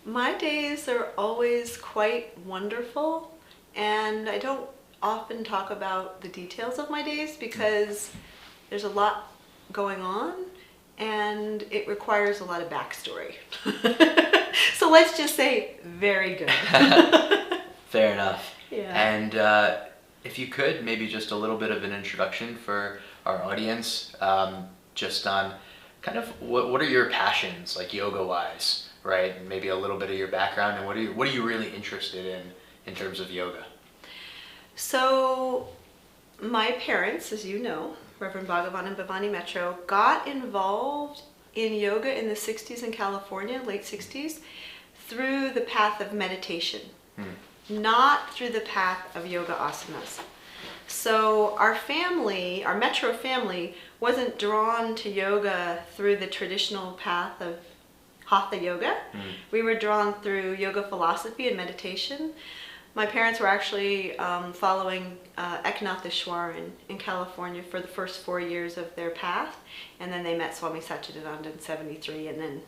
My days are always quite wonderful, and I don't often talk about the details of my days because there's a lot going on and it requires a lot of backstory. So let's just say very good. Fair enough. Yeah. And if you could, maybe just a little bit of an introduction for our audience, just on kind of what are your passions, like yoga-wise, right? And maybe a little bit of your background, and what are you really interested in terms of yoga? So my parents, as you know, Reverend Bhagavan and Bhavani Metro, got involved in yoga in the 60s in California, late 60s, through the path of meditation, not through the path of yoga asanas. So our family, our Metro family, wasn't drawn to yoga through the traditional path of Hatha yoga. We were drawn through yoga philosophy and meditation. My parents were actually following Eknatheshwaran in California for the first 4 years of their path, and then they met Swami Satchidananda in 73, and then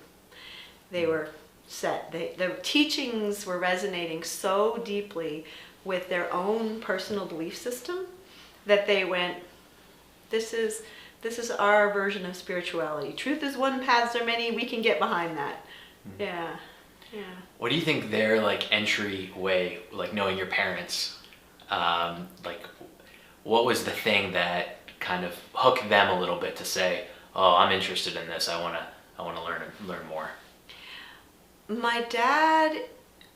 they were set. The teachings were resonating so deeply with their own personal belief system that they went, this is our version of spirituality. Truth is one, paths are many, we can get behind that. Yeah. Yeah. What do you think their like entryway, like knowing your parents, like what was the thing that kind of hooked them a little bit to say, oh, I'm interested in this, I wanna learn more? My dad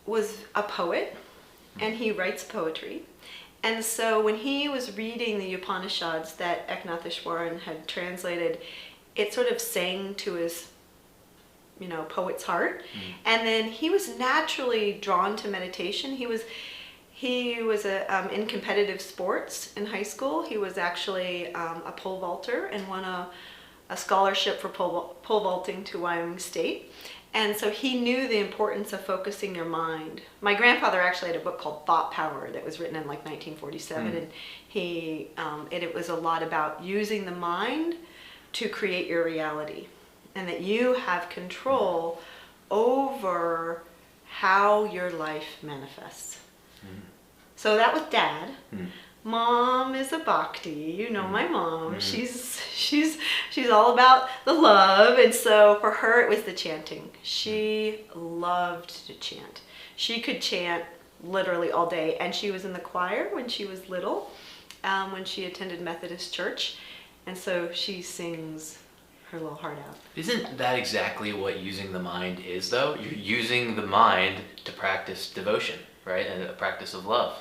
was a poet and he writes poetry. And so when he was reading the Upanishads that Eknatheshwaran had translated, it sort of sang to his poet's heart. And then he was naturally drawn to meditation. He was in competitive sports in high school. He was actually a pole vaulter and won a scholarship for pole vaulting to Wyoming State. And so he knew the importance of focusing your mind. My grandfather actually had a book called Thought Power that was written in like 1947, and it was a lot about using the mind to create your reality, and that you have control over how your life manifests. So that was Dad. Mom is a bhakti. You know my mom. She's all about the love, and so for her it was the chanting. She loved to chant. She could chant literally all day, and she was in the choir when she was little, when she attended Methodist church, and so she sings her little heart out. Isn't that exactly what using the mind is, though? You're using the mind to practice devotion, right? And a practice of love.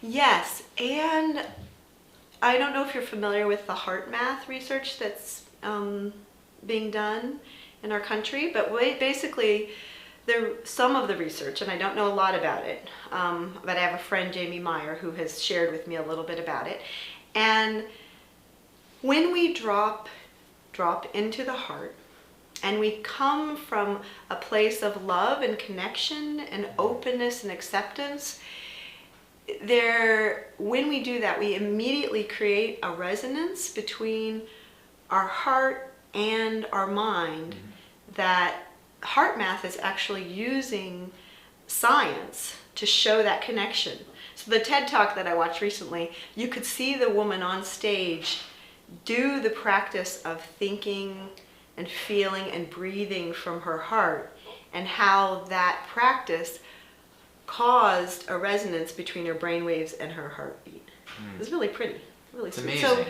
Yes, and I don't know if you're familiar with the heart math research that's being done in our country, but basically some of the research, and I don't know a lot about it, but I have a friend, Jamie Meyer, who has shared with me a little bit about it. And when we drop into the heart, and we come from a place of love and connection and openness and acceptance, when we do that, we immediately create a resonance between our heart and our mind. That heart math is actually using science to show that connection. So the TED Talk that I watched recently, you could see the woman on stage do the practice of thinking and feeling and breathing from her heart, and how that practice caused a resonance between her brain waves and her heartbeat. It was really pretty, really it's sweet. Amazing. So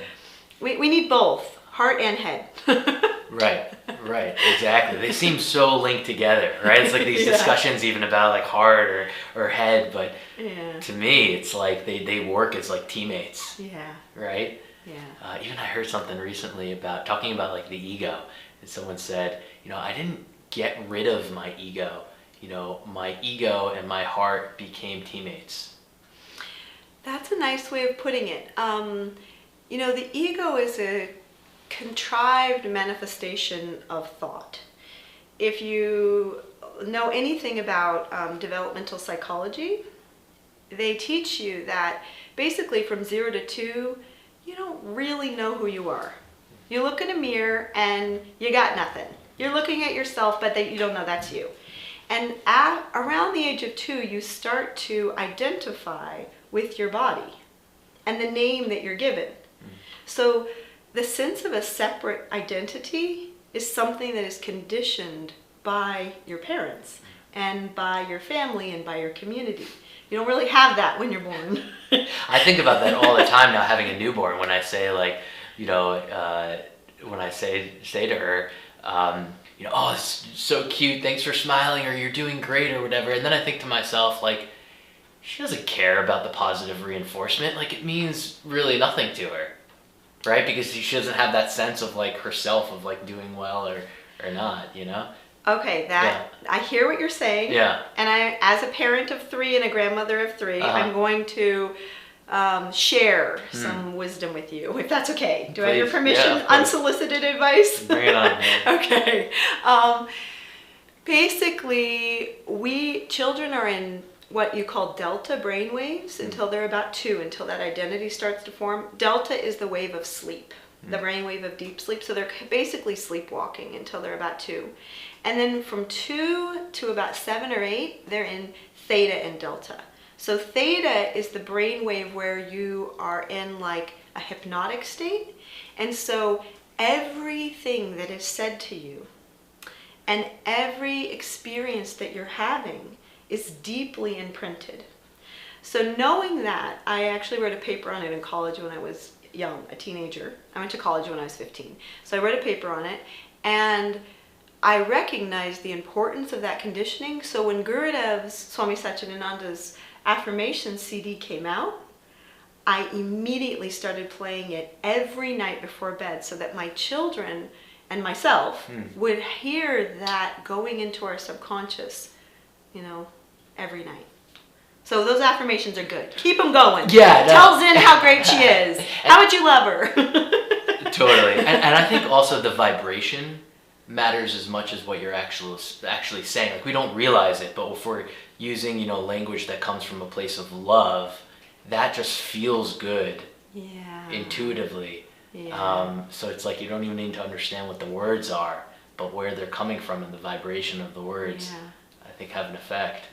we need both, heart and head. Right, exactly. They seem so linked together, right? It's like these discussions even about like heart or head, but to me, it's like they work as like teammates. Yeah. Right? Yeah. Even I heard something recently talking about like the ego, and someone said, I didn't get rid of my ego. My ego and my heart became teammates. That's a nice way of putting it. The ego is a contrived manifestation of thought. If you know anything about developmental psychology, they teach you that basically from 0 to 2, you don't really know who you are. You look in a mirror and you got nothing. You're looking at yourself, but you don't know that's you. And around the age of 2, you start to identify with your body and the name that you're given. So the sense of a separate identity is something that is conditioned by your parents and by your family and by your community. You don't really have that when you're born. I think about that all the time now, having a newborn, when I say, like, you know, when I say to her, you know, oh, it's so cute, thanks for smiling, or you're doing great, or whatever. And then I think to myself, like, she doesn't care about the positive reinforcement. Like, it means really nothing to her, right? Because she doesn't have that sense of, like, herself of, like, doing well or not, you know? Okay, I hear what you're saying. Yeah. And I, as a parent of 3 and a grandmother of 3, I'm going to share some wisdom with you, if that's okay. Do I have your permission? Yeah, unsolicited advice? Bring it on, man. Okay. Basically, children are in what you call delta brain waves until they're about 2, until that identity starts to form. Delta is the wave of sleep, the brain wave of deep sleep. So they're basically sleepwalking until they're about 2. And then from 2 to about 7 or 8, they're in theta and delta. So theta is the brain wave where you are in like a hypnotic state. And so everything that is said to you and every experience that you're having is deeply imprinted. So knowing that, I actually wrote a paper on it in college when I was young, a teenager. I went to college when I was 15. So I wrote a paper on it, and I recognized the importance of that conditioning. So when Gurudev's, Swami Satchidananda's affirmation CD came out, I immediately started playing it every night before bed so that my children and myself would hear that going into our subconscious, you know, every night. So those affirmations are good. Keep them going. Yeah. Tell Zen how great she is. How much you love her. Totally. And I think also the vibration matters as much as what you're actually saying. Like, we don't realize it, but if we're using, you know, language that comes from a place of love, that just feels good. Yeah. Intuitively. Yeah. So it's like you don't even need to understand what the words are, but where they're coming from and the vibration of the words, I think, have an effect.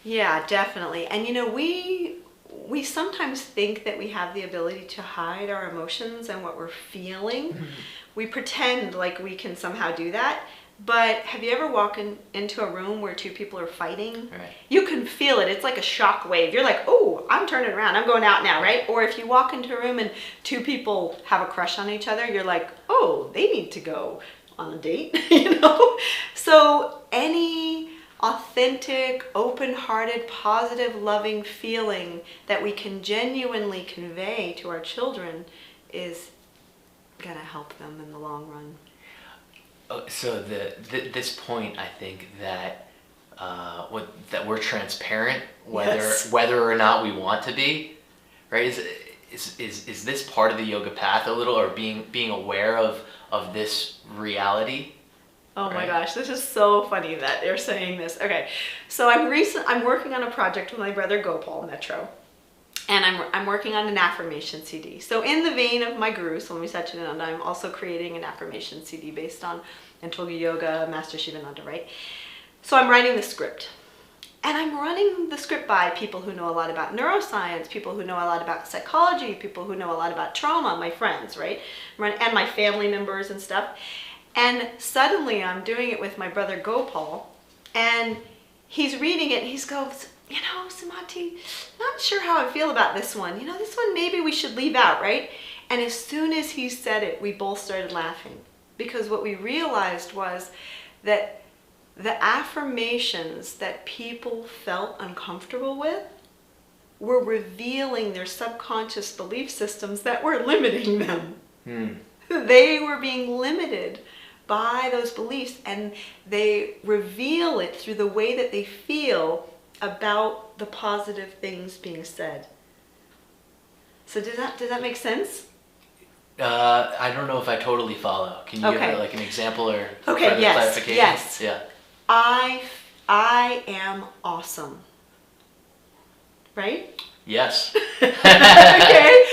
Yeah, definitely. And you know, we sometimes think that we have the ability to hide our emotions and what we're feeling. We pretend like we can somehow do that. But have you ever walked into a room where 2 people are fighting? Right. You can feel it. It's like a shock wave. You're like, oh, I'm turning around. I'm going out now, right? Or if you walk into a room and 2 people have a crush on each other, you're like, oh, they need to go on a date, you know? So any authentic, open-hearted, positive, loving feeling that we can genuinely convey to our children is gonna help them in the long run. So this point, I think that that we're transparent, whether or not we want to be, right? Is this part of the yoga path a little, or being aware of this reality? Oh my gosh, this is so funny that you're saying this. Okay, so I'm working on a project with my brother Gopal Metro, and I'm working on an affirmation CD. So in the vein of my guru, Swami Satchidananda, I'm also creating an affirmation CD based on Antoga Yoga, Master Shivananda, right? So I'm writing the script. And I'm running the script by people who know a lot about neuroscience, people who know a lot about psychology, people who know a lot about trauma, my friends, right? And my family members and stuff. And suddenly I'm doing it with my brother Gopal, and he's reading it and he goes, you know, Sumati, not sure how I feel about this one. You know, this one maybe we should leave out, right? And as soon as he said it, we both started laughing, because what we realized was that the affirmations that people felt uncomfortable with were revealing their subconscious belief systems that were limiting them. They were being limited by those beliefs, and they reveal it through the way that they feel about the positive things being said. So does that make sense? I don't know if I totally follow. Can you give like an example or further clarification? Yes. Yeah. I am awesome. Right? Yes. Okay.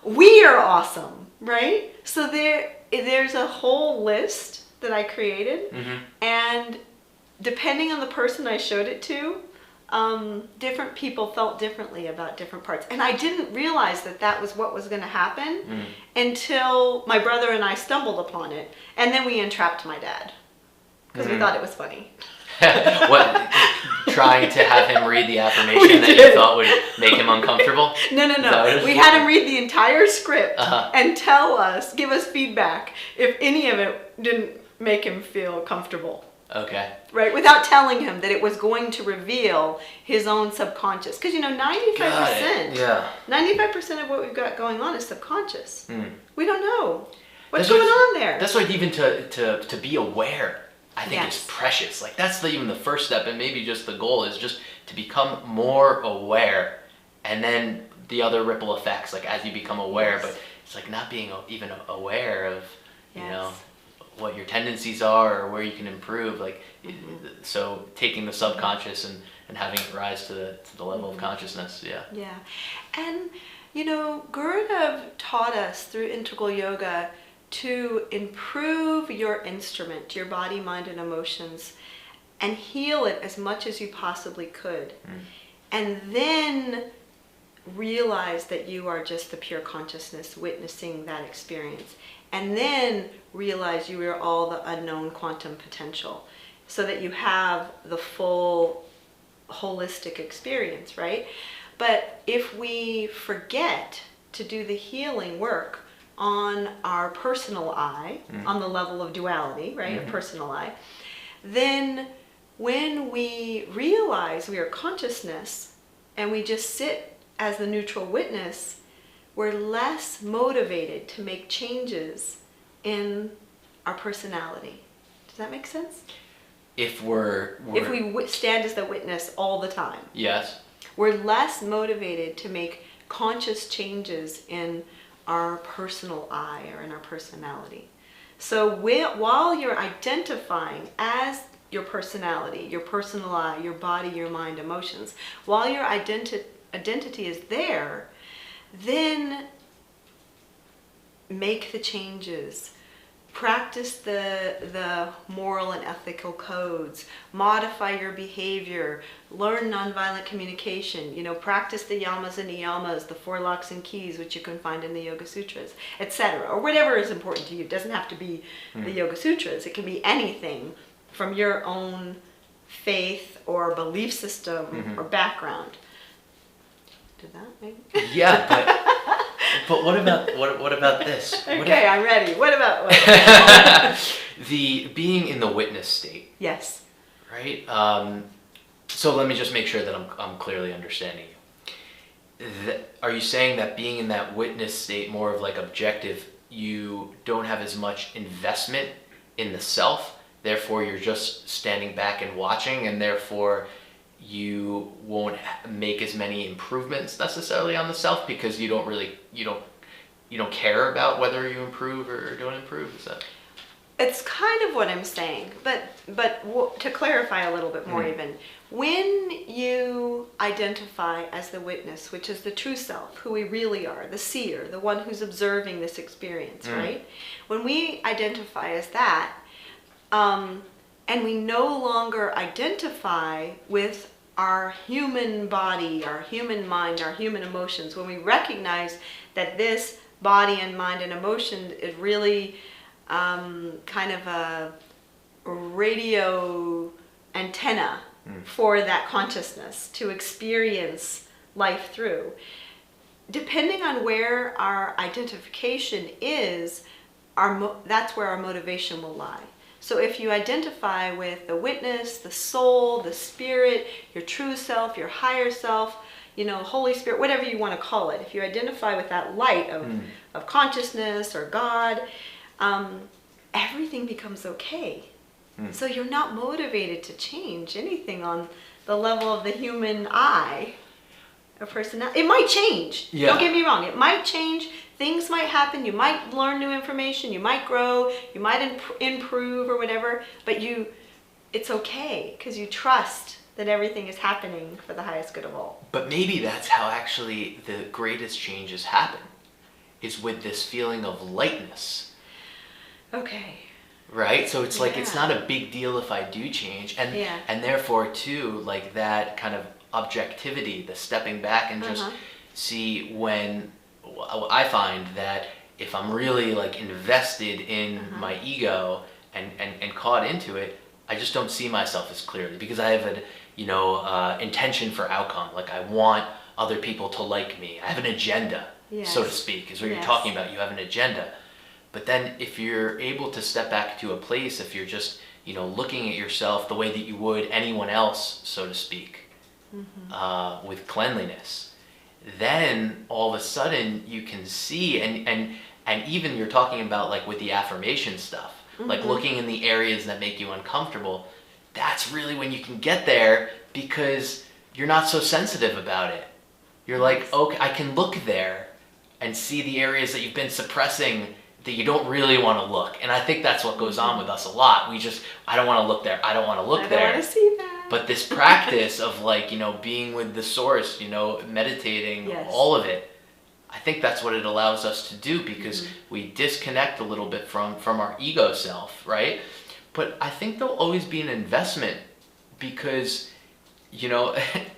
We are awesome, right? So there's a whole list that I created, and depending on the person I showed it to, different people felt differently about different parts. And I didn't realize that that was what was going to happen until my brother and I stumbled upon it. And then we entrapped my dad because we thought it was funny. What, trying to have him read the affirmation that you thought would make him uncomfortable? No. We had him read the entire script and give us feedback if any of it didn't make him feel comfortable. Okay. Right, without telling him that it was going to reveal his own subconscious. Because, 95% of what we've got going on is subconscious. We don't know what's going on there. That's why even to be aware, I think is precious. Like, that's even the first step, and maybe just the goal is just to become more aware, and then the other ripple effects, like as you become aware, but it's like not being even aware of, what your tendencies are or where you can improve, like so taking the subconscious and having it rise to the level of consciousness. And Gurudev taught us through integral yoga to improve your instrument, your body, mind, and emotions, and heal it as much as you possibly could, and then realize that you are just the pure consciousness witnessing that experience. And then realize you are all the unknown quantum potential, so that you have the full holistic experience, right? But if we forget to do the healing work on our personal I, on the level of duality, right, a personal I, then when we realize we are consciousness and we just sit as the neutral witness, we're less motivated to make changes in our personality. Does that make sense? If we stand as the witness all the time. Yes. We're less motivated to make conscious changes in our personal I or in our personality. So while you're identifying as your personality, your personal I, your body, your mind, emotions, while your identity is there, then make the changes, practice the moral and ethical codes, modify your behavior, learn nonviolent communication, practice the yamas and niyamas, the 4 locks and keys, which you can find in the Yoga Sutras, etc., or whatever is important to you. It doesn't have to be the Yoga Sutras. It can be anything from your own faith or belief system or background. Did that maybe? Yeah, but what about this? Okay, I'm ready. What about the being in the witness state? Yes. Right. So let me just make sure that I'm clearly understanding you. Are you saying that being in that witness state, more of like objective, you don't have as much investment in the self, therefore you're just standing back and watching, and therefore you won't make as many improvements necessarily on the self because you don't care about whether you improve or don't improve? Is that? It's kind of what I'm saying, but to clarify a little bit more, even when you identify as the witness, which is the true self, who we really are, the seer, the one who's observing this experience, right? When we identify as that, and we no longer identify with our human body, our human mind, our human emotions, when we recognize that this body and mind and emotion is really kind of a radio antenna for that consciousness to experience life through. Depending on where our identification is, that's where our motivation will lie. So if you identify with the witness, the soul, the spirit, your true self, your higher self, Holy Spirit, whatever you want to call it, if you identify with that light of consciousness or God, everything becomes okay. So you're not motivated to change anything on the level of the human I, a personality. It might change. Yeah. Don't get me wrong. It might change. Things might happen. You might learn new information. You might grow. You might improve or whatever. But it's okay because you trust that everything is happening for the highest good of all. But maybe that's how actually the greatest changes happen, is with this feeling of lightness. Okay. right? So it's like it's Yeah. not a big deal if I do change, and Yeah. and therefore too, like that kind of objectivity, the stepping back and just see when I find that if I'm really like invested in my ego and caught into it, I just don't see myself as clearly because I have an intention for outcome. Like I want other people to like me. I have an agenda, so to speak, is what you're talking about. You have an agenda. But then if you're able to step back to a place, if you're just, looking at yourself the way that you would anyone else, so to speak, with cleanliness, then all of a sudden you can see, and even you're talking about like with the affirmation stuff, like looking in the areas that make you uncomfortable, that's really when you can get there because you're not so sensitive about it. You're like, okay, I can look there and see the areas that you've been suppressing that you don't really want to look. And I think that's what goes on with us a lot. I don't want to look there. I don't want to look there. I don't want to see that. But this practice of like, being with the source, meditating, all of it, I think that's what it allows us to do because we disconnect a little bit from our ego self, right? But I think there'll always be an investment because,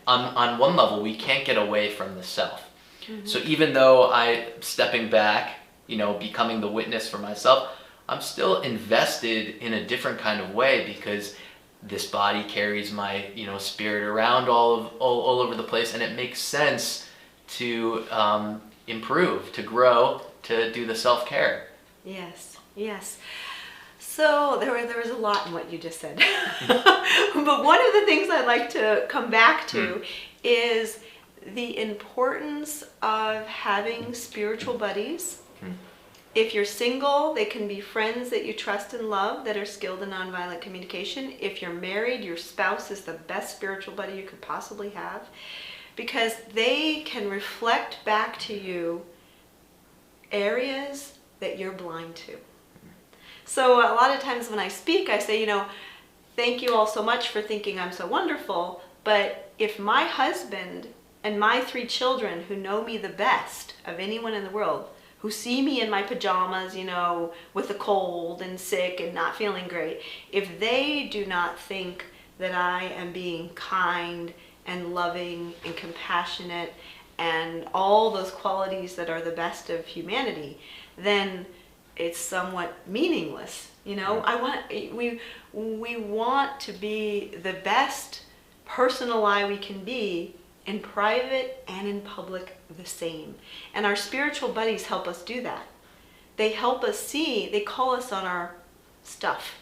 on one level, we can't get away from the self. So even though I'm stepping back, becoming the witness for myself, I'm still invested in a different kind of way because this body carries my, spirit around all over the place, and it makes sense to improve, to grow, to do the self-care. Yes. So there was a lot in what you just said. But one of the things I'd like to come back to is the importance of having spiritual buddies. If you're single, they can be friends that you trust and love that are skilled in nonviolent communication. If you're married, your spouse is the best spiritual buddy you could possibly have because they can reflect back to you areas that you're blind to. So a lot of times when I speak, I say, thank you all so much for thinking I'm so wonderful, but if my husband and my 3 children who know me the best of anyone in the world, who see me in my pajamas, with a cold and sick and not feeling great, if they do not think that I am being kind and loving and compassionate and all those qualities that are the best of humanity, then it's somewhat meaningless. We want to be the best personal I we can be in private and in public the same. And our spiritual buddies help us do that. They help us see, they call us on our stuff.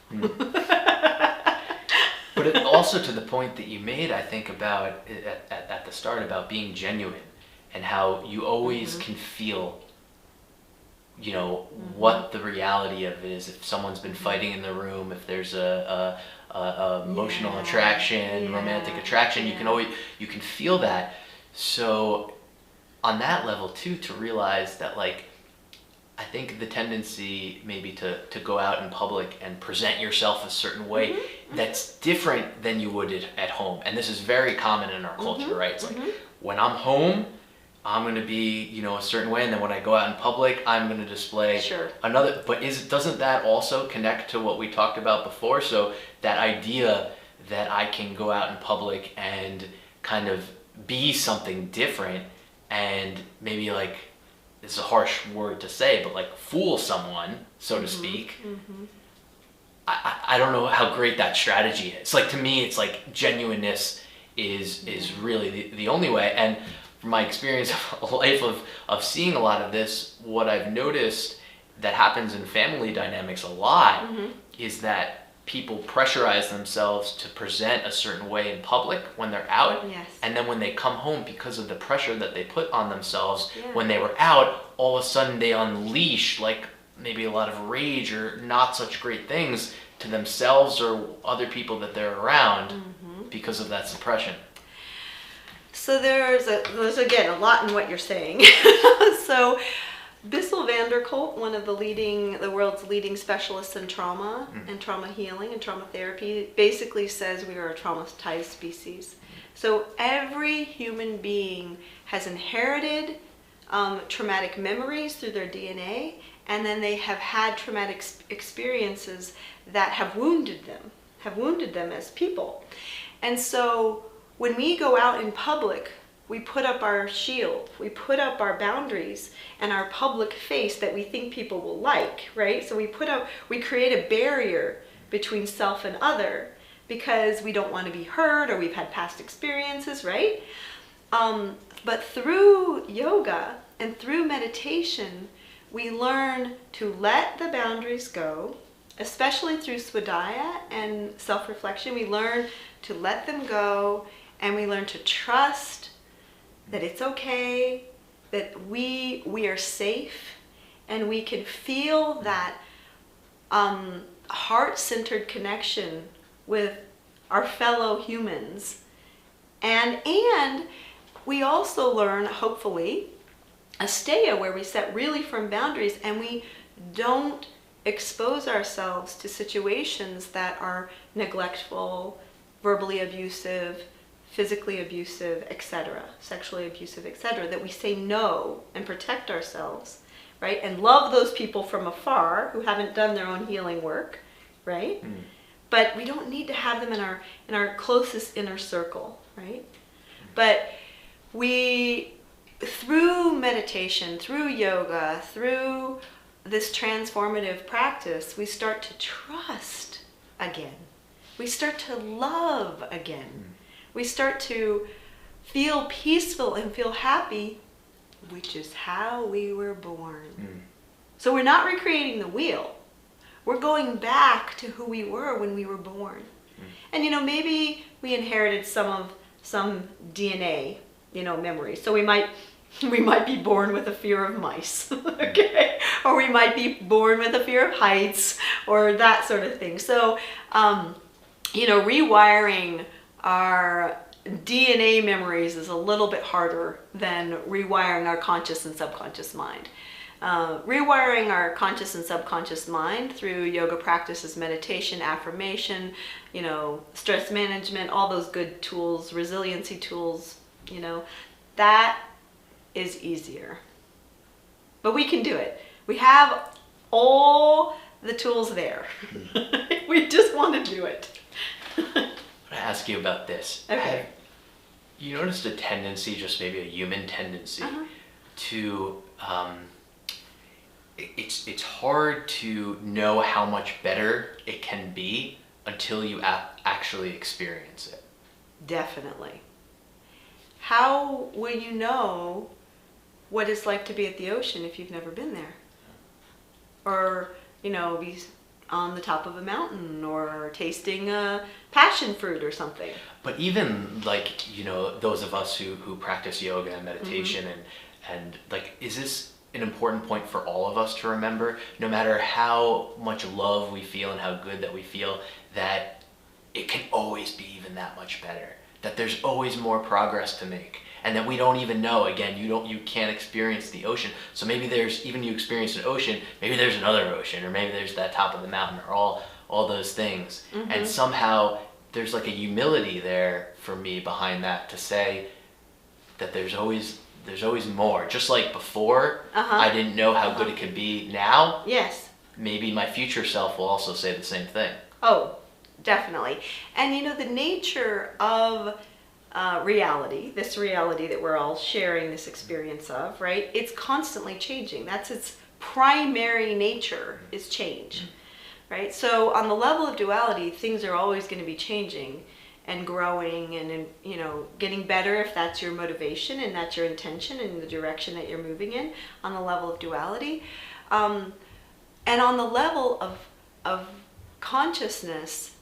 But it also to the point that you made, I think, about at the start, about being genuine and how you always can feel, what the reality of it is. If someone's been fighting in the room, if there's a emotional attraction, romantic attraction, you can feel that. So on that level too, to realize that like, I think the tendency maybe to go out in public and present yourself a certain way that's different than you would at home. And this is very common in our culture, right? It's like when I'm home, I'm going to be, a certain way, and then when I go out in public, I'm going to display another. But doesn't that also connect to what we talked about before? So that idea that I can go out in public and kind of be something different and maybe like, it's a harsh word to say, but like fool someone, so to speak. I don't know how great that strategy is. Like to me, it's like genuineness is really the only way. And from my experience of a life of seeing a lot of this, what I've noticed that happens in family dynamics a lot is that people pressurize themselves to present a certain way in public when they're out. And then when they come home, because of the pressure that they put on themselves when they were out, all of a sudden they unleash like maybe a lot of rage or not such great things to themselves or other people that they're around because of that suppression. So there's again a lot in what you're saying. So Bissell van der Kolk, one of the world's leading specialists in trauma and trauma healing and trauma therapy, basically says we are a traumatized species. So every human being has inherited traumatic memories through their DNA, and then they have had traumatic experiences that have wounded them as people. And so when we go out in public, we put up our shield, we put up our boundaries and our public face that we think people will like, right? So we create a barrier between self and other because we don't want to be hurt or we've had past experiences, right? But through yoga and through meditation, we learn to let the boundaries go, especially through swadhyaya and self-reflection. We learn to let them go, and we learn to trust that it's okay, that we are safe, and we can feel that heart-centered connection with our fellow humans. And we also learn, hopefully, asteya, where we set really firm boundaries and we don't expose ourselves to situations that are neglectful, verbally abusive, physically abusive, etc., sexually abusive, etc., that we say no and protect ourselves, right? And love those people from afar who haven't done their own healing work, right? Mm. But we don't need to have them in our closest inner circle, right? But we, through meditation, through yoga, through this transformative practice, we start to trust again. We start to love again. We start to feel peaceful and feel happy, which is how we were born. So we're not recreating the wheel. We're going back to who we were when we were born. And maybe we inherited some DNA, memories. So we might be born with a fear of mice, okay? Or we might be born with a fear of heights or that sort of thing. So, rewiring our DNA memories is a little bit harder than rewiring our conscious and subconscious mind. Rewiring our conscious and subconscious mind through yoga practices, meditation, affirmation, stress management, all those good tools, resiliency tools, that is easier. But we can do it. We have all the tools there. We just want to do it. I'm going to ask you about this. Okay. Have you noticed a tendency, just maybe a human tendency, to... It's hard to know how much better it can be until you actually experience it. Definitely. How will you know what it's like to be at the ocean if you've never been there? Or, be on the top of a mountain or tasting a passion fruit or something. But even those of us who practice yoga and meditation and is this an important point for all of us to remember, no matter how much love we feel and how good that we feel, that it can always be even that much better, that there's always more progress to make, and that we don't even know. Again, you can't experience the ocean, so maybe you experience an ocean, maybe there's another ocean, or maybe there's that top of the mountain, or all those things. And somehow there's like a humility there for me behind that, to say that there's always more. Just like before, I didn't know how good it could be. Now, yes, maybe my future self will also say the same thing. Oh, definitely. And the nature of reality, this reality that we're all sharing this experience of, right? It's constantly changing. That's its primary nature, is change, right? So on the level of duality, things are always going to be changing and growing and getting better if that's your motivation and that's your intention and the direction that you're moving in on the level of duality. And on the level of consciousness,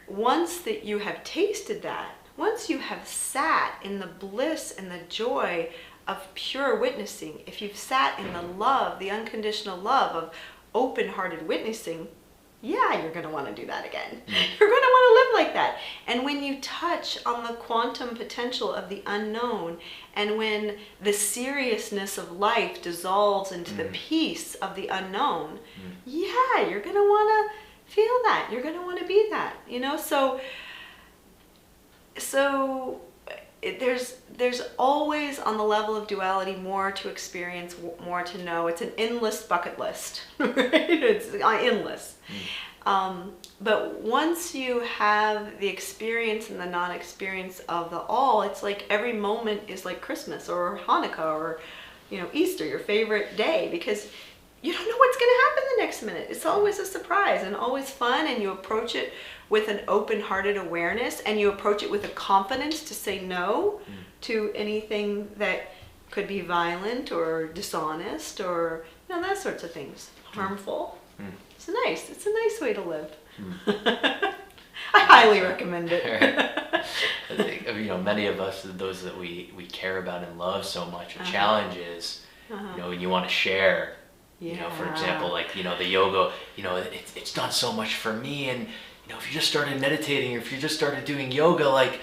once that you have tasted that, once you have sat in the bliss and the joy of pure witnessing, if you've sat in the love, the unconditional love of open-hearted witnessing, yeah, you're going to want to do that again. You're going to want to live like that. And when you touch on the quantum potential of the unknown, and when the seriousness of life dissolves into the peace of the unknown, yeah, you're going to want to feel that. You're going to want to be that, So there's always on the level of duality more to experience, more to know. It's an endless bucket list, right? It's endless. But once you have the experience and the non-experience of the all, it's like every moment is like Christmas or Hanukkah or, Easter, your favorite day, because you don't know what's going to happen the next minute. It's always a surprise and always fun, and you approach it with an open-hearted awareness, and you approach it with a confidence to say no to anything that could be violent or dishonest or that sorts of things, harmful. It's nice. It's a nice way to live. I highly recommend it. I think, many of us, those that we care about and love so much, the challenge is, when you want to share, for example, like, the yoga, it's done so much for me. And, if you just started meditating, or if you just started doing yoga, like,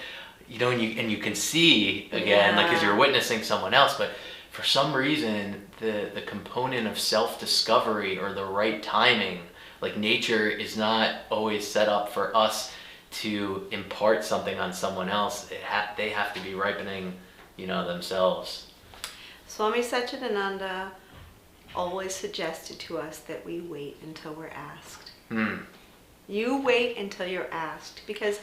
and you can see again, like, as you're witnessing someone else, but for some reason, the component of self-discovery or the right timing, like, nature is not always set up for us to impart something on someone else. They have to be ripening, themselves. Swami Satchidananda always suggested to us that we wait until we're asked. You wait until you're asked, because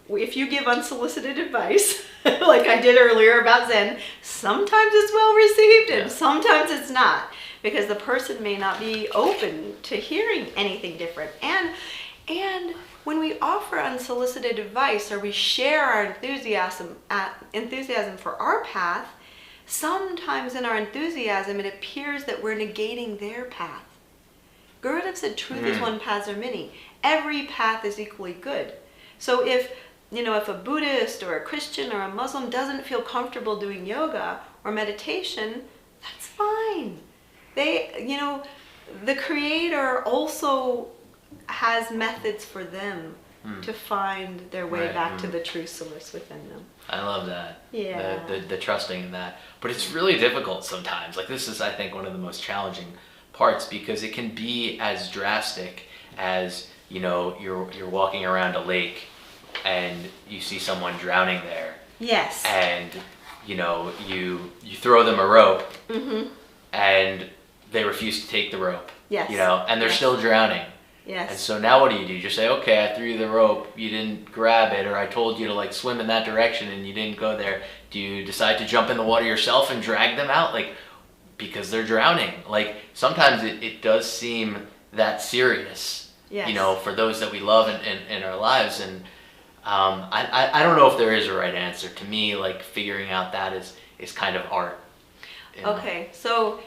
if you give unsolicited advice, like I did earlier about Zen, sometimes it's well received and sometimes it's not, because the person may not be open to hearing anything different. And when we offer unsolicited advice, or we share our enthusiasm for our path, sometimes in our enthusiasm it appears that we're negating their path. Gurudev said, truth is one, paths are many. Every path is equally good. So if a Buddhist or a Christian or a Muslim doesn't feel comfortable doing yoga or meditation, that's fine. The Creator also has methods for them to find their way back to the true source within them. I love that. Yeah. The trusting in that. But it's really difficult sometimes. Like, this is, I think, one of the most challenging parts, because it can be as drastic as, you're walking around a lake and you see someone drowning there. Yes. And, you throw them a rope and they refuse to take the rope. Yes. And they're still drowning. Yes. And so now what do? You just say, okay, I threw you the rope, you didn't grab it, or I told you to, like, swim in that direction and you didn't go there. Do you decide to jump in the water yourself and drag them out? Like, because they're drowning. Like, sometimes it does seem that serious, for those that we love in our lives. And I don't know if there is a right answer. To me, like, figuring out that is kind of art. Okay, so,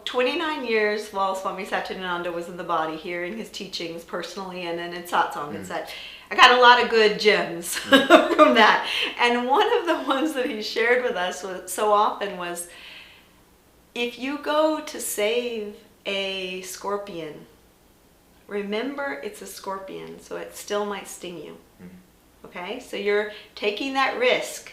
29 years while Swami Satchidananda was in the body, hearing his teachings personally and then in satsang and such, I got a lot of good gems from that. And one of the ones that he shared with us so often was, if you go to save a scorpion, remember it's a scorpion, so it still might sting you. Okay, so you're taking that risk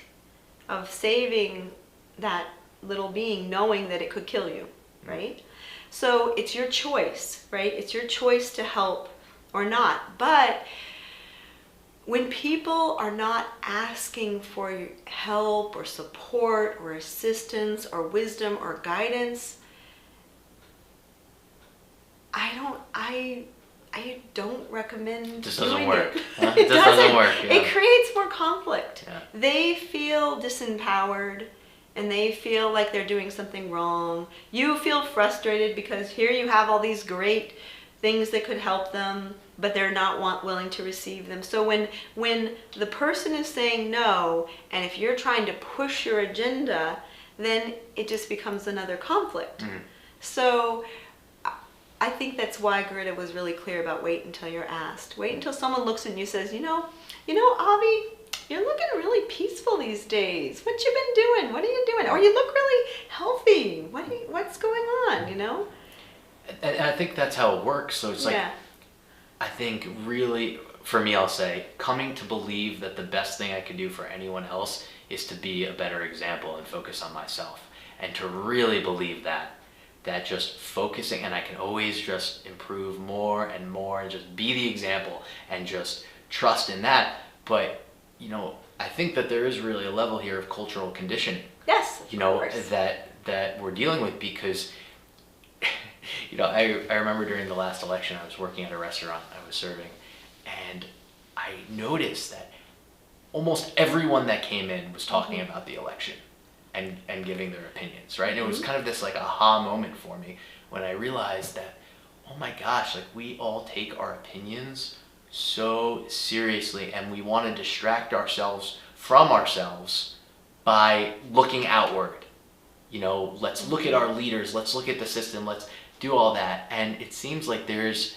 of saving that little being, knowing that it could kill you, right? So it's your choice, right? It's your choice to help or not. But when people are not asking for help or support or assistance or wisdom or guidance, I don't recommend doing it. Just doesn't work. It doesn't work. Yeah. It creates more conflict. Yeah. They feel disempowered and they feel like they're doing something wrong. You feel frustrated because here you have all these great things that could help them, but they're not willing to receive them. So when the person is saying no, and if you're trying to push your agenda, then it just becomes another conflict. So I think that's why Gurudev was really clear about wait until you're asked. Wait until someone looks at you and says, Avi, you're looking really peaceful these days. What you been doing? What are you doing? Or you look really healthy. What's going on, And I think that's how it works. So it's like, I think really, for me, I'll say, coming to believe that the best thing I can do for anyone else is to be a better example and focus on myself. And to really believe that just focusing, and I can always just improve more and more and just be the example and just trust in that. But, I think that there is really a level here of cultural conditioning. Yes, You know, course. that we're dealing with because, you know, I remember during the last election, I was working at a restaurant I was serving, and I noticed that almost everyone that came in was talking about the election and giving their opinions, right? And it was kind of this like aha moment for me when I realized that, oh my gosh, like we all take our opinions so seriously and we want to distract ourselves from ourselves by looking outward. You know, let's look at our leaders, let's look at the system, let's do all that. And it seems like there's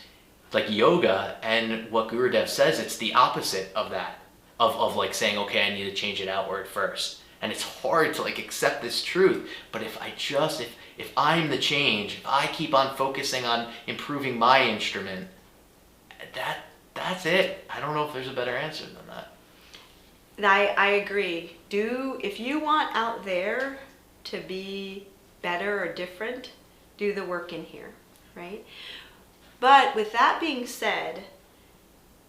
like yoga and what Gurudev says, it's the opposite of that. Of like saying, okay, I need to change it outward first. And it's hard to like accept this truth. But if I'm the change, if I keep on focusing on improving my instrument, that's it. I don't know if there's a better answer than that. I agree. If you want out there to be better or different, do the work in here, right? But with that being said,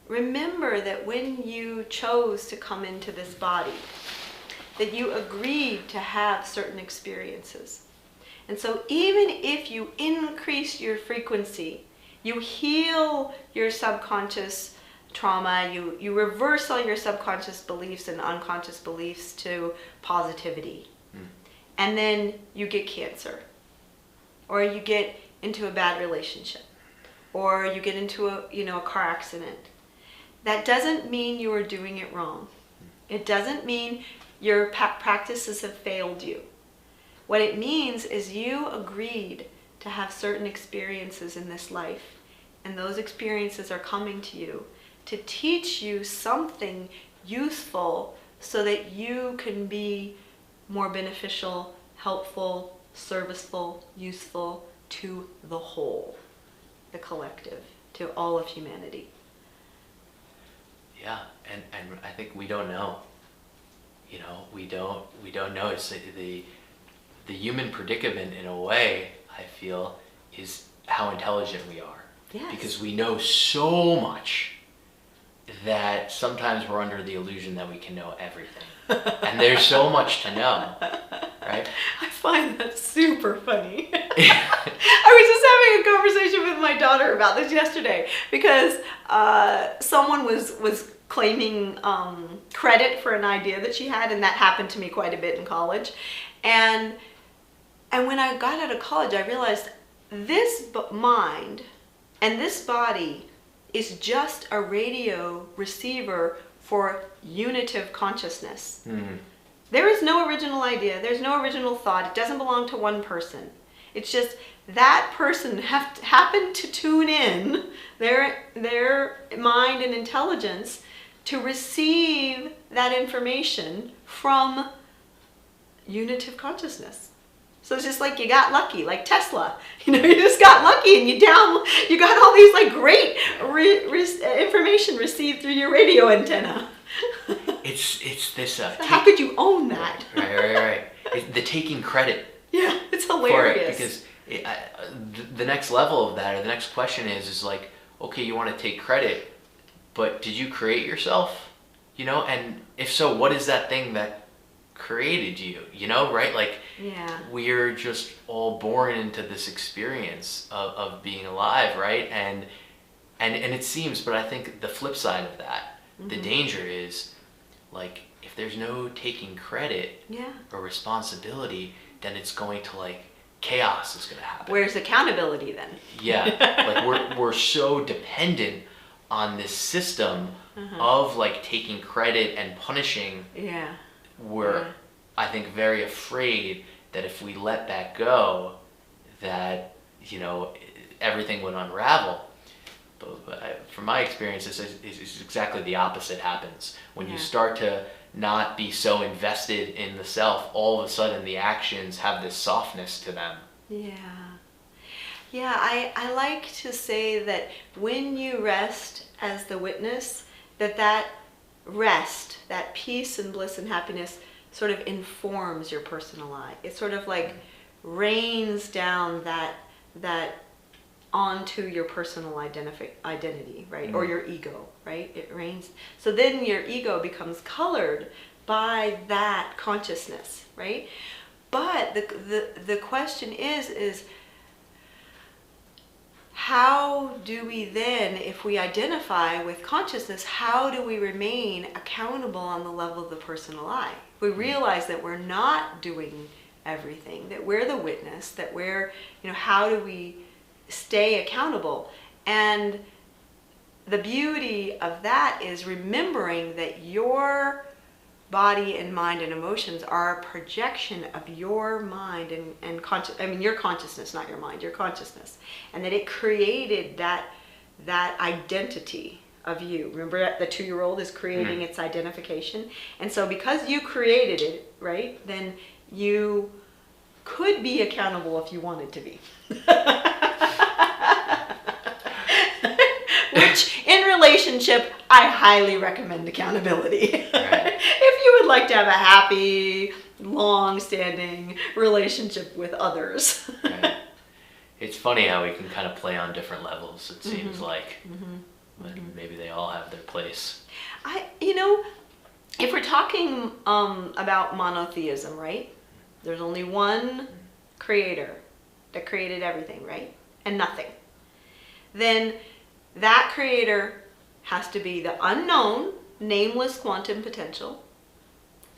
remember that when you chose to come into this body, that you agreed to have certain experiences. And so even if you increase your frequency, you heal your subconscious trauma, you reverse all your subconscious beliefs and unconscious beliefs to positivity. And then you get cancer, or you get into a bad relationship, or you get into a car accident. That doesn't mean you are doing it wrong. It doesn't mean your practices have failed you. What it means is you agreed to have certain experiences in this life, and those experiences are coming to you to teach you something useful so that you can be more beneficial, helpful, serviceful, useful to the whole, the collective, to all of humanity. Yeah, and I think we don't know. You know, we don't know. It's the human predicament in a way, I feel, is how intelligent we are. Yes. Because we know so much that sometimes we're under the illusion that we can know everything. And there's so much to know, right? I find that super funny. I was just having a conversation with my daughter about this yesterday because someone was claiming credit for an idea that she had, and that happened to me quite a bit in college. And when I got out of college, I realized this mind and this body is just a radio receiver for unitive consciousness. There is no original idea. There's no original thought. It doesn't belong to one person. It's just that person happened to tune in their mind and intelligence to receive that information from unitive consciousness. So it's just like you got lucky, like Tesla. You know, you just got lucky and you got all these like great information received through your radio antenna. It's this. So how could you own that? Right. The taking credit. Yeah, it's hilarious. For it, because the next level of that, or the next question is like, okay, you want to take credit, but did you create yourself? You know, and if so, what is that thing that created you? You know, right? Like, yeah, we're just all born into this experience of being alive, right? And it seems, but I think the flip side of that, the danger is, like, if there's no taking credit or responsibility, then it's going to, like, chaos is going to happen. Where's accountability then? Yeah, like we're so dependent on this system of like taking credit and punishing. Yeah. We're, I think, very afraid that if we let that go, that, you know, everything would unravel. But from my experience, it's exactly the opposite happens. When you start to not be so invested in the self, all of a sudden the actions have this softness to them. Yeah. Yeah, I like to say that when you rest as the witness, that rest, that peace and bliss and happiness sort of informs your personal life. It sort of like rains down that onto your personal identity, right? Mm. Or your ego, right? It reigns. So then your ego becomes colored by that consciousness, right? But the question is how do we then, if we identify with consciousness, how do we remain accountable on the level of the personal I? We realize that we're not doing everything, that we're the witness, that we're, how do we stay accountable? And the beauty of that is remembering that your body and mind and emotions are a projection of your mind and your consciousness, not your mind, your consciousness. And that it created that identity of you. Remember that the 2-year-old is creating its identification? And so because you created it, right, then you could be accountable if you wanted to be. Which, in relationship, I highly recommend accountability. Right. If you would like to have a happy, long-standing relationship with others. Right. It's funny how we can kind of play on different levels, it seems like. But maybe they all have their place. If we're talking about monotheism, right? There's only one creator that created everything, right? And nothing. Then that creator has to be the unknown, nameless quantum potential.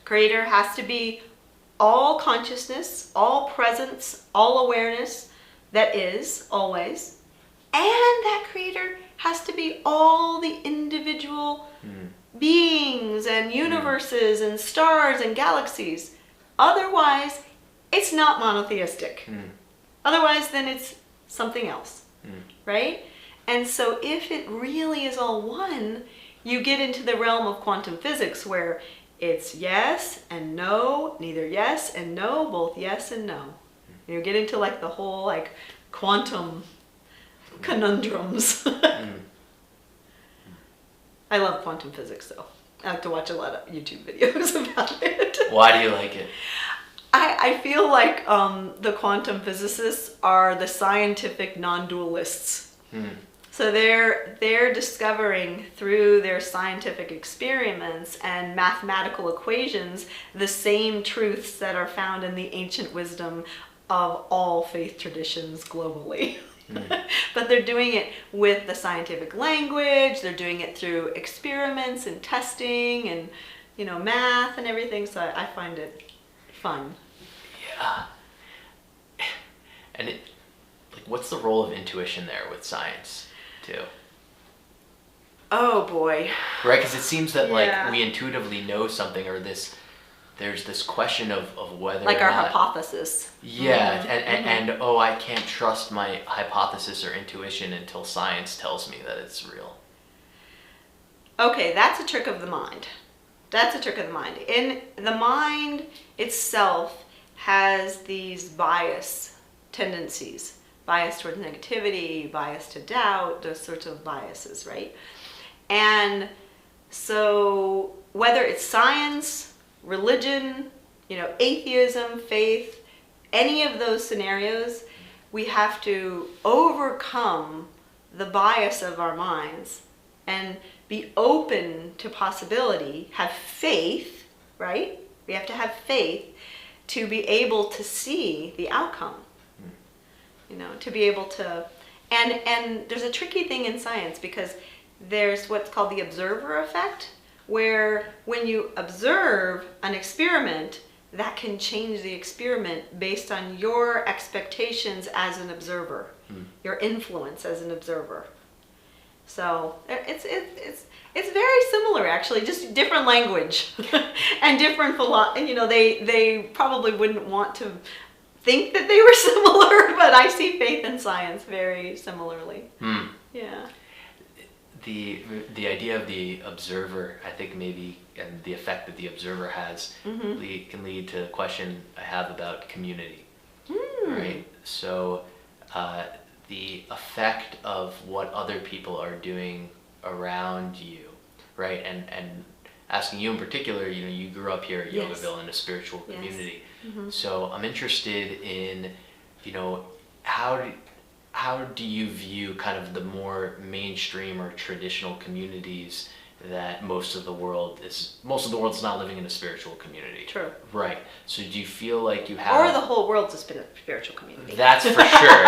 Creator has to be all consciousness, all presence, all awareness that is always. And that creator has to be all the individual beings and universes and stars and galaxies. Otherwise, it's not monotheistic. Otherwise, then it's something else, right? And so if it really is all one, you get into the realm of quantum physics where it's yes and no, neither yes and no, both yes and no. You get into like the whole like quantum conundrums. I love quantum physics though. I have to watch a lot of YouTube videos about it. Why do you like it? I feel like the quantum physicists are the scientific non-dualists. So they're discovering through their scientific experiments and mathematical equations the same truths that are found in the ancient wisdom of all faith traditions globally. But they're doing it with the scientific language, they're doing it through experiments and testing and math and everything, so I find it fun. Yeah. And what's the role of intuition there with science too? Oh boy. Right, because it seems that like we intuitively know something, or there's this question of whether like or our not, hypothesis. Yeah, and I can't trust my hypothesis or intuition until science tells me that it's real. Okay, that's a trick of the mind. That's a trick of the mind. In the mind itself has these bias tendencies. Bias towards negativity, bias to doubt, those sorts of biases, right? And so whether it's science, religion, atheism, faith, any of those scenarios, we have to overcome the bias of our minds and be open to possibility, have faith, right? We have to have faith to be able to see the outcome. To be able to, and there's a tricky thing in science because there's what's called the observer effect, where when you observe an experiment, that can change the experiment based on your expectations as an observer, your influence as an observer. So it's very similar actually, just different language and different philosophy. And they probably wouldn't want to think that they were similar, but I see faith and science very similarly. Yeah. The idea of the observer, I think maybe, and the effect that the observer has can lead to a question I have about community, right? So the effect of what other people are doing around you, right? And asking you in particular, you grew up here at Yogaville in a spiritual community. So I'm interested in, how how do you view kind of the more mainstream or traditional communities that most of the world's not living in a spiritual community? True. Right. So do you feel like you have... Or the whole world's a spiritual community. That's for sure.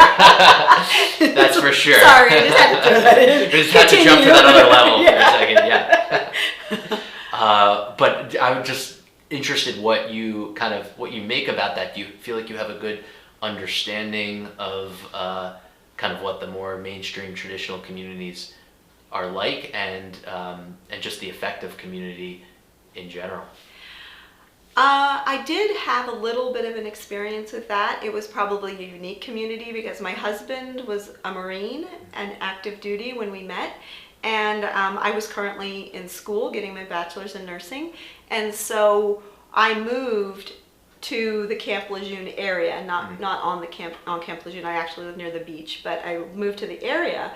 That's for sure. Sorry, I just had to throw that in. We just had to jump to that other level for a second, yeah. But I'm just interested what you make about that. Do you feel like you have a good understanding of kind of what the more mainstream traditional communities are like, and just the effect of community in general? I did have a little bit of an experience with that. It was probably a unique community because my husband was a Marine and active duty when we met, and I was currently in school getting my bachelor's in nursing, and so I moved to the Camp Lejeune area, not on Camp Lejeune. I actually live near the beach, but I moved to the area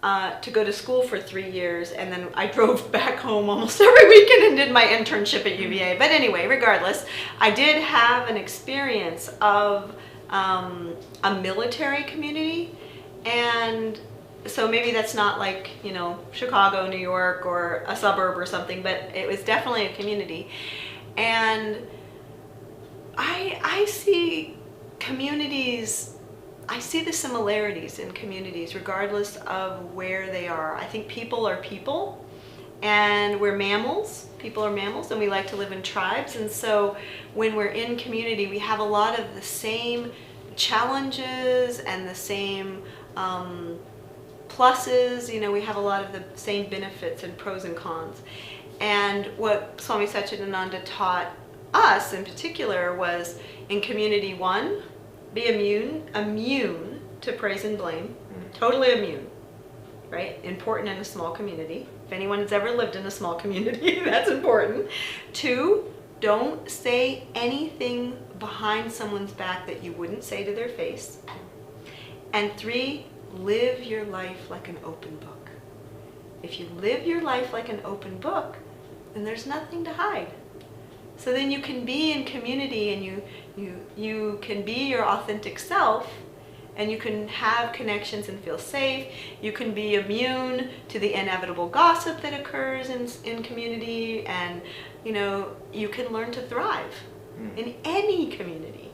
to go to school for 3 years, and then I drove back home almost every weekend and did my internship at UVA. But anyway, regardless, I did have an experience of a military community, and so maybe that's not like, Chicago, New York, or a suburb or something, but it was definitely a community. And I see communities, I see the similarities in communities regardless of where they are. I think people are people, and we're mammals. People are mammals, and we like to live in tribes. And so when we're in community, we have a lot of the same challenges and the same pluses. We have a lot of the same benefits and pros and cons. And what Swami Satchidananda taught us in particular was, in community one, be immune to praise and blame, totally immune, right? Important in a small community. If anyone has ever lived in a small community, that's important. 2, don't say anything behind someone's back that you wouldn't say to their face. And 3, live your life like an open book. If you live your life like an open book, then there's nothing to hide. So then you can be in community, and you can be your authentic self, and you can have connections and feel safe. You can be immune to the inevitable gossip that occurs in community, and you can learn to thrive in any community.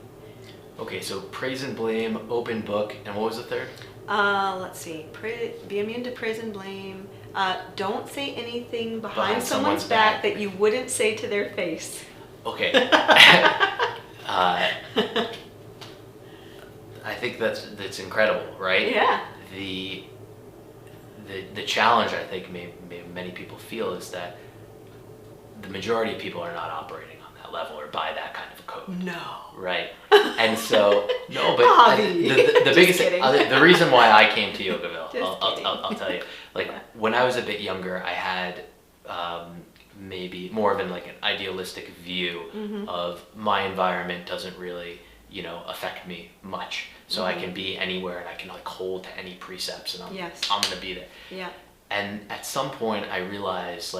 Okay, so praise and blame, open book, and what was the third? Let's see. Be immune to praise and blame. Don't say anything behind someone's back that you wouldn't say to their face. Okay. I think that's incredible, right? Yeah. The challenge I think many people feel is that the majority of people are not operating on that level or by that kind of a code. No. Right. And so the biggest the reason why I came to Yogaville, I'll tell you. Like when I was a bit younger, I had maybe more of an idealistic view of my environment doesn't really affect me much, so I can be anywhere and I can hold to any precepts, and I'm gonna be there. Yeah. And at some point I realized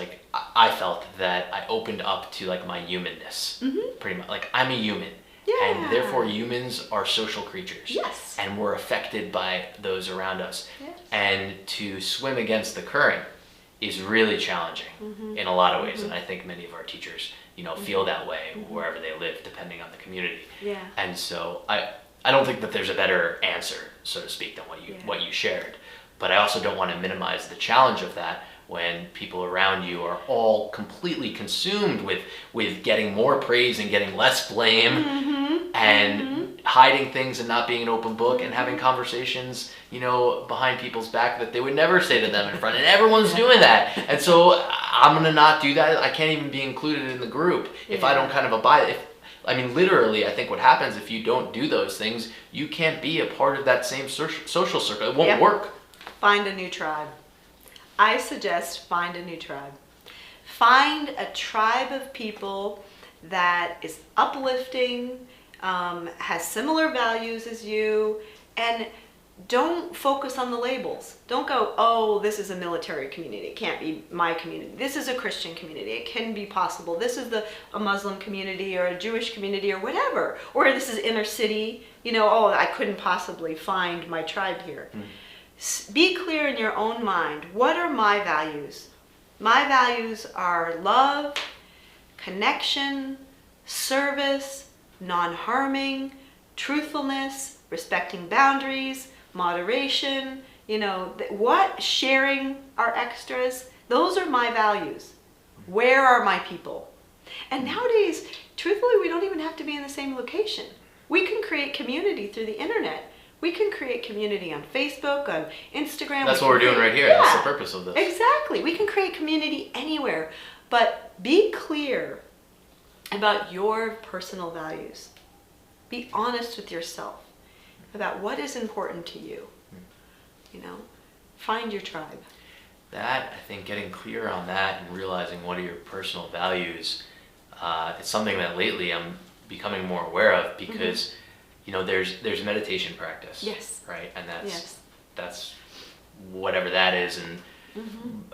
I felt that I opened up to my humanness, pretty much. I'm a human. Yeah. And therefore humans are social creatures. Yes. And we're affected by those around us. Yes. And to swim against the current is really challenging in a lot of ways. And I think many of our teachers, feel that way wherever they live, depending on the community. Yeah. And so I don't think that there's a better answer, so to speak, than what you shared. But I also don't want to minimize the challenge of that when people around you are all completely consumed with getting more praise and getting less blame, and hiding things and not being an open book, and having conversations, behind people's back that they would never say to them in front, and everyone's doing that. And so I'm going to not do that. I can't even be included in the group if I don't kind of abide. Literally, I think what happens if you don't do those things, you can't be a part of that same social circle. It won't work. Find a new tribe. I suggest find a new tribe. Find a tribe of people that is uplifting, has similar values as you, and don't focus on the labels. Don't go, oh, this is a military community. It can't be my community. This is a Christian community. It can be possible. This is a Muslim community or a Jewish community or whatever. Or this is inner city. Oh, I couldn't possibly find my tribe here. Be clear in your own mind. What are my values? My values are love, connection, service, non-harming, truthfulness, respecting boundaries, moderation, sharing our extras. Those are my values. Where are my people? And nowadays, truthfully, we don't even have to be in the same location. We can create community through the internet. We can create community on Facebook, on Instagram. That's what we're doing right here. Yeah, that's the purpose of this. Exactly. We can create community anywhere. But be clear about your personal values. Be honest with yourself about what is important to you. Find your tribe. That, I think, getting clear on that and realizing what are your personal values, it's something that lately I'm becoming more aware of because, there's meditation practice. Yes. Right? And that's whatever that is. And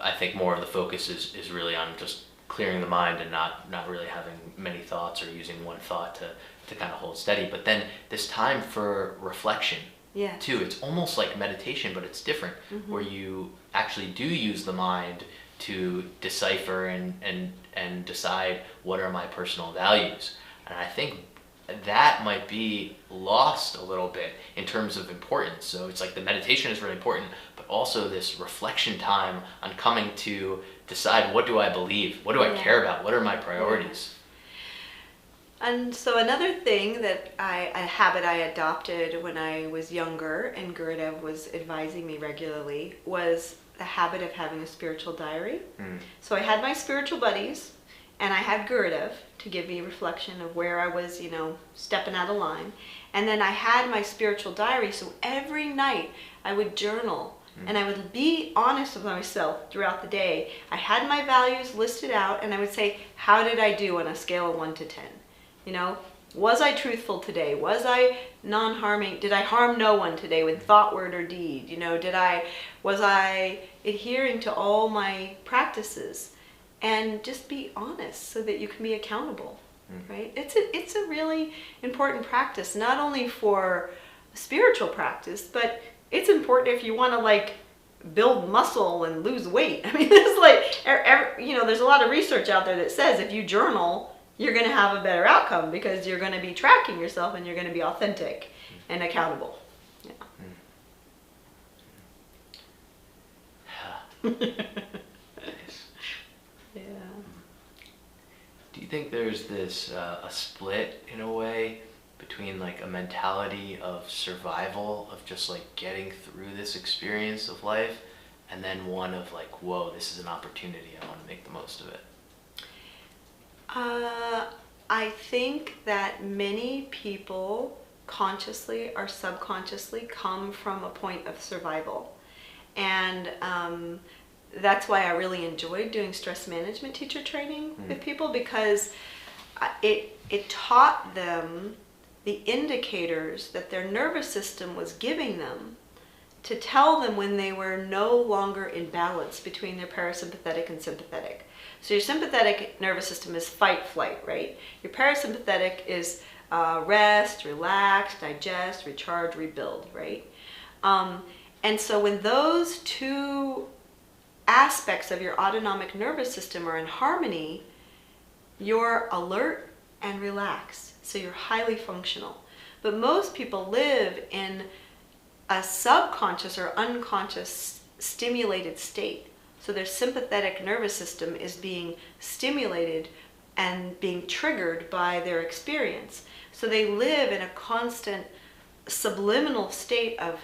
I think more of the focus is really on just clearing the mind and not really having many thoughts or using one thought to kind of hold steady. But then this time for reflection. Yeah. Too. It's almost like meditation, but it's different, where you actually do use the mind to decipher and decide what are my personal values. And I think that might be lost a little bit in terms of importance. So it's like the meditation is really important, but also this reflection time on coming to decide, what do I believe? What do I care about? What are my priorities? And so another thing that a habit I adopted when I was younger, and Gurudev was advising me regularly, was the habit of having a spiritual diary. So I had my spiritual buddies, and I had Gurudev to give me a reflection of where I was, stepping out of line. And then I had my spiritual diary, so every night I would journal, and I would be honest with myself throughout the day. I had my values listed out, and I would say, how did I do on a scale of 1 to 10? Was I truthful today? Was I non-harming? Did I harm no one today with thought, word, or deed? Was I adhering to all my practices? And just be honest so that you can be accountable, right? It's a really important practice, not only for spiritual practice, but it's important if you want to build muscle and lose weight. I mean, it's there's a lot of research out there that says if you journal, you're going to have a better outcome because you're going to be tracking yourself and you're going to be authentic and accountable. Do you think there's this a split in a way between a mentality of survival, of just getting through this experience of life, and then one of whoa, this is an opportunity, I want to make the most of it? I think that many people consciously or subconsciously come from a point of survival. And that's why I really enjoyed doing stress management teacher training with people, because it taught them the indicators that their nervous system was giving them to tell them when they were no longer in balance between their parasympathetic and sympathetic. So your sympathetic nervous system is fight, flight, right? Your parasympathetic is rest, relax, digest, recharge, rebuild, right? And so when those two aspects of your autonomic nervous system are in harmony, you're alert and relaxed. So you're highly functional. But most people live in a subconscious or unconscious stimulated state. So their sympathetic nervous system is being stimulated and being triggered by their experience. So they live in a constant subliminal state of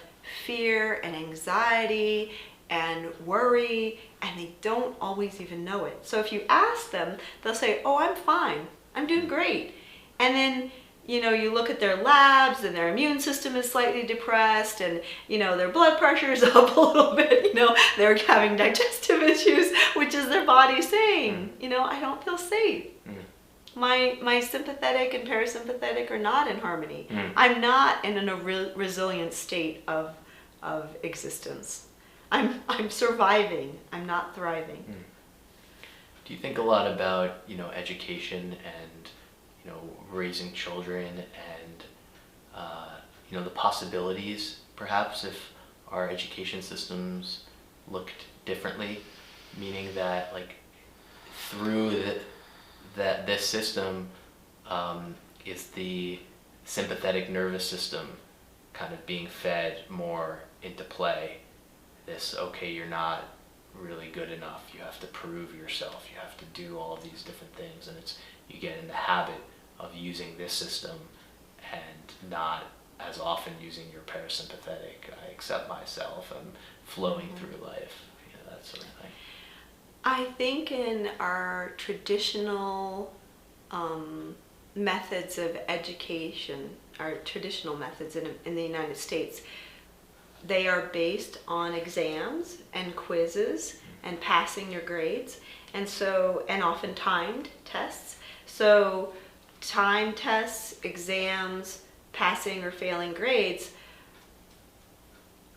fear and anxiety and worry, and they don't always even know it. So if you ask them, they'll say, oh, I'm fine, I'm doing great. And then you look at their labs and their immune system is slightly depressed, and their blood pressure is up a little bit, they're having digestive issues, which is their body saying, I don't feel safe. My sympathetic and parasympathetic are not in harmony. I'm not in a resilient state of of existence. I'm surviving. I'm not thriving. Do you think a lot about, education and, raising children and, the possibilities, perhaps, if our education systems looked differently? Meaning that, like, through this system is the sympathetic nervous system kind of being fed more into play. This, okay, you're not really good enough, you have to prove yourself, you have to do all of these different things, and you get in the habit of using this system and not as often using your parasympathetic, I accept myself, I'm flowing through life, that sort of thing. I think in our traditional methods of education, our traditional methods in the United States, they are based on exams and quizzes and passing your grades, and often timed tests. So time tests, exams, passing or failing grades,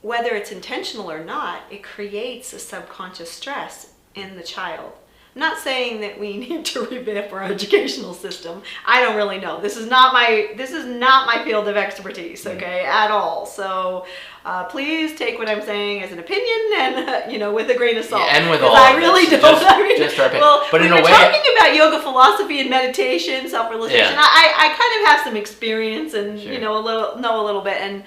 whether it's intentional or not, it creates a subconscious stress in the child. I'm not saying that we need to revamp our educational system. I don't really know. This is not my field of expertise, okay, at all. So please take what I'm saying as an opinion and with a grain of salt. Yeah, and with all. I really don't. Just our opinion. Well, but in we a were way, talking about yoga philosophy and meditation, self-realization. Yeah. I kind of have some experience and Sure. know a little bit, and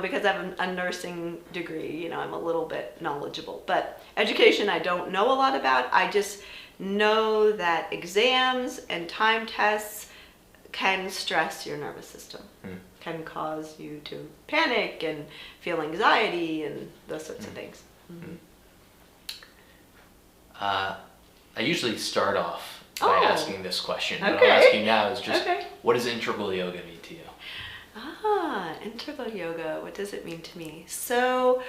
because I have a nursing degree, I'm a little bit knowledgeable. But education, I don't know a lot about. I just know that exams and time tests can stress your nervous system, can cause you to panic and feel anxiety and those sorts of things. I usually start off by asking this question, but Okay. I'll ask you now is just, Okay. what does integral yoga mean to you? Integral yoga, what does it mean to me? So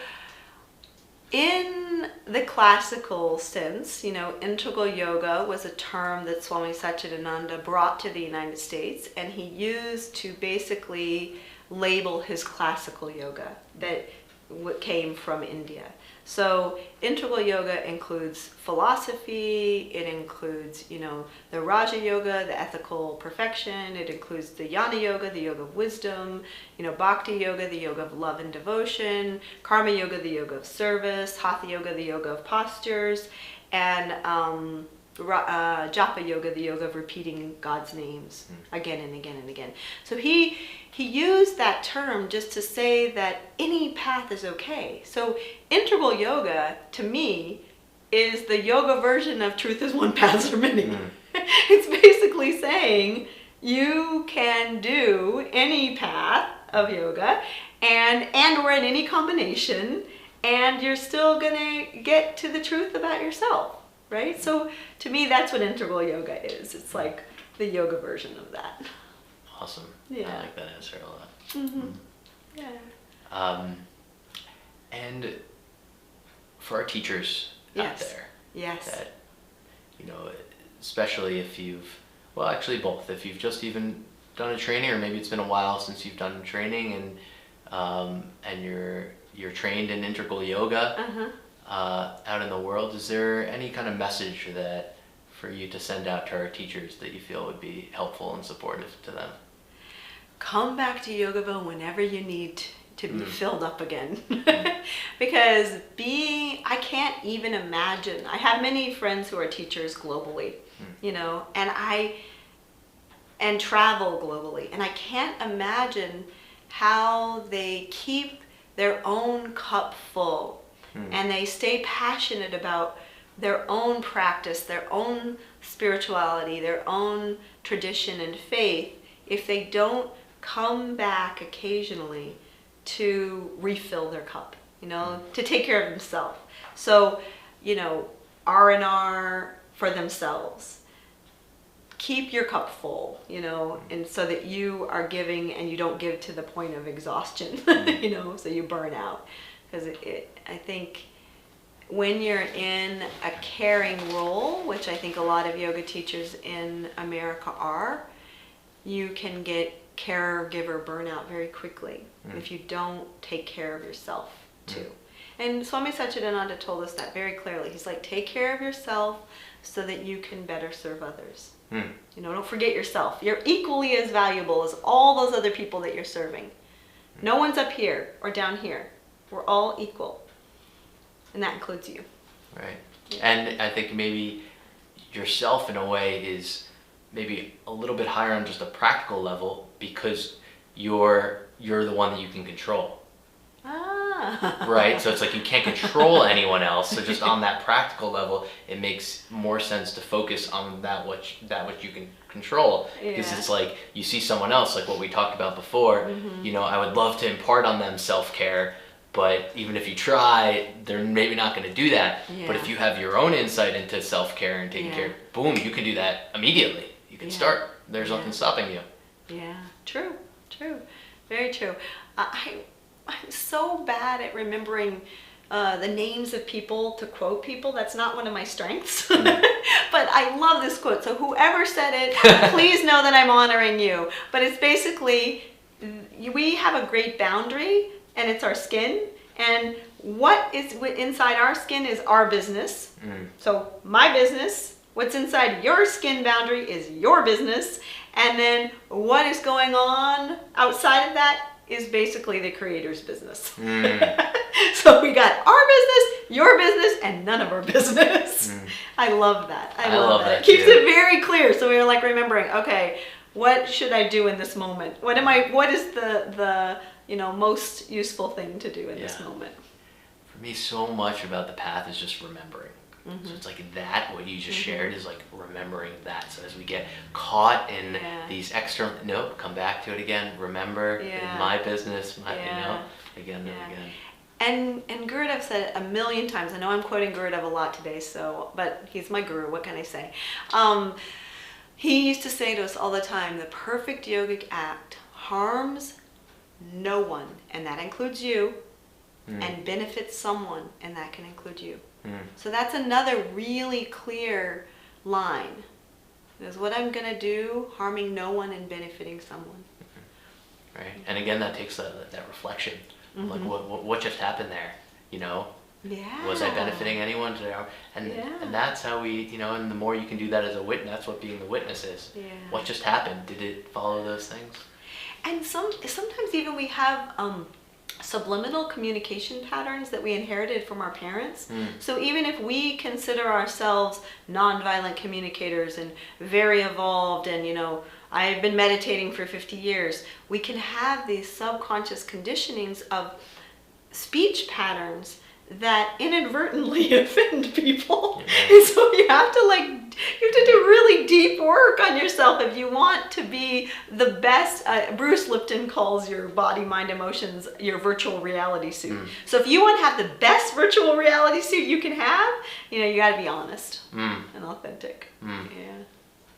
in the classical sense, integral yoga was a term that Swami Satchidananda brought to the United States, and he used to basically label his classical yoga that came from India. So integral yoga includes philosophy, it includes, the Raja Yoga, the ethical perfection, it includes the Jnana Yoga, the yoga of wisdom, Bhakti Yoga, the yoga of love and devotion, Karma Yoga, the yoga of service, Hatha Yoga, the yoga of postures, and Japa Yoga, the yoga of repeating God's names again and again and again. So he used that term just to say that any path is okay. So integral yoga, to me, is the yoga version of truth is one, paths are many. It's basically saying you can do any path of yoga and or in any combination, and you're still gonna get to the truth about yourself, right? So to me, that's what integral yoga is. It's like the yoga version of that. Awesome. Yeah. I like that answer a lot. Yeah. And for our teachers out there, that, especially if actually both, if you've just even done a training, or maybe it's been a while since you've done training, and you're trained in integral yoga out in the world, is there any kind of message that for you to send out to our teachers that you feel would be helpful and supportive to them? Come back to Yogaville whenever you need to be filled up again. Because I can't even imagine. I have many friends who are teachers globally, and travel globally. And I can't imagine how they keep their own cup full and they stay passionate about their own practice, their own spirituality, their own tradition and faith, if they don't come back occasionally to refill their cup, to take care of themselves. So, R&R for themselves. Keep your cup full, and so that you are giving and you don't give to the point of exhaustion, so you burn out. Because I think when you're in a caring role, which I think a lot of yoga teachers in America are, you can get caregiver burnout very quickly if you don't take care of yourself. too. And Swami Satchidananda told us that very clearly. He's like, take care of yourself so that you can better serve others. You know, don't forget yourself. You're equally as valuable as all those other people that you're serving. No one's up here or down here. We're all equal. And that includes you. Right. Yeah. And I think maybe yourself in a way is maybe a little bit higher on just a practical level because you're the one that you can control. Right, so it's like you can't control anyone else. So just on that practical level, it makes more sense to focus on that which you can control. Because it's like you see someone else, like what we talked about before. You know, I would love to impart on them self-care, but even if you try, they're maybe not going to do that. But if you have your own insight into self-care and taking care, boom, you can do that immediately. You can start. There's nothing stopping you. Yeah, true, very true. I'm so bad at remembering the names of people to quote people. That's not one of my strengths. But I love this quote. So whoever said it, please know that I'm honoring you. But it's basically, we have a great boundary, and it's our skin. And what is inside our skin is our business. So my business, what's inside your skin boundary is your business. And then what is going on outside of that is basically the creator's business. So we got our business, your business, and none of our business. I love that. I love that. It keeps it very clear. So we were like remembering, okay, what should I do in this moment? What is the most useful thing to do in this moment? For me, so much about the path is just remembering. So it's like that, what you just shared is like remembering that. So as we get caught in these external, come back to it again, remember, in my business, again and again. And Gurudev said it a million times. I know I'm quoting Gurudev a lot today, but he's my guru, what can I say? He used to say to us all the time, the perfect yogic act harms no one, and that includes you, and benefits someone, and that can include you. So that's another really clear line. Is what I'm going to do harming no one and benefiting someone. Right. And again, that takes that reflection. Like what just happened there, you know? Was I benefiting anyone today? And that's how we, and the more you can do that as a witness, that's what being the witness is. What just happened? Did it follow those things? And sometimes even we have subliminal communication patterns that we inherited from our parents. So even if we consider ourselves nonviolent communicators and very evolved and, I've been meditating for 50 years, we can have these subconscious conditionings of speech patterns that inadvertently offend people. And so you have to do really deep work on yourself if you want to be the best. Bruce Lipton calls your body, mind, emotions your virtual reality suit. So if you want to have the best virtual reality suit you can have, you got to be honest and authentic.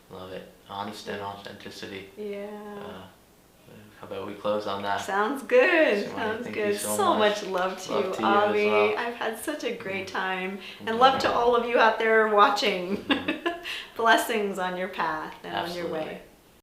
Love it. Honest and authenticity. How about we close on that? Sounds good. Sumati, Sounds good. So much love to you, Avi. Well. I've had such a great time. And love to all of you out there watching. Blessings on your path and on your way.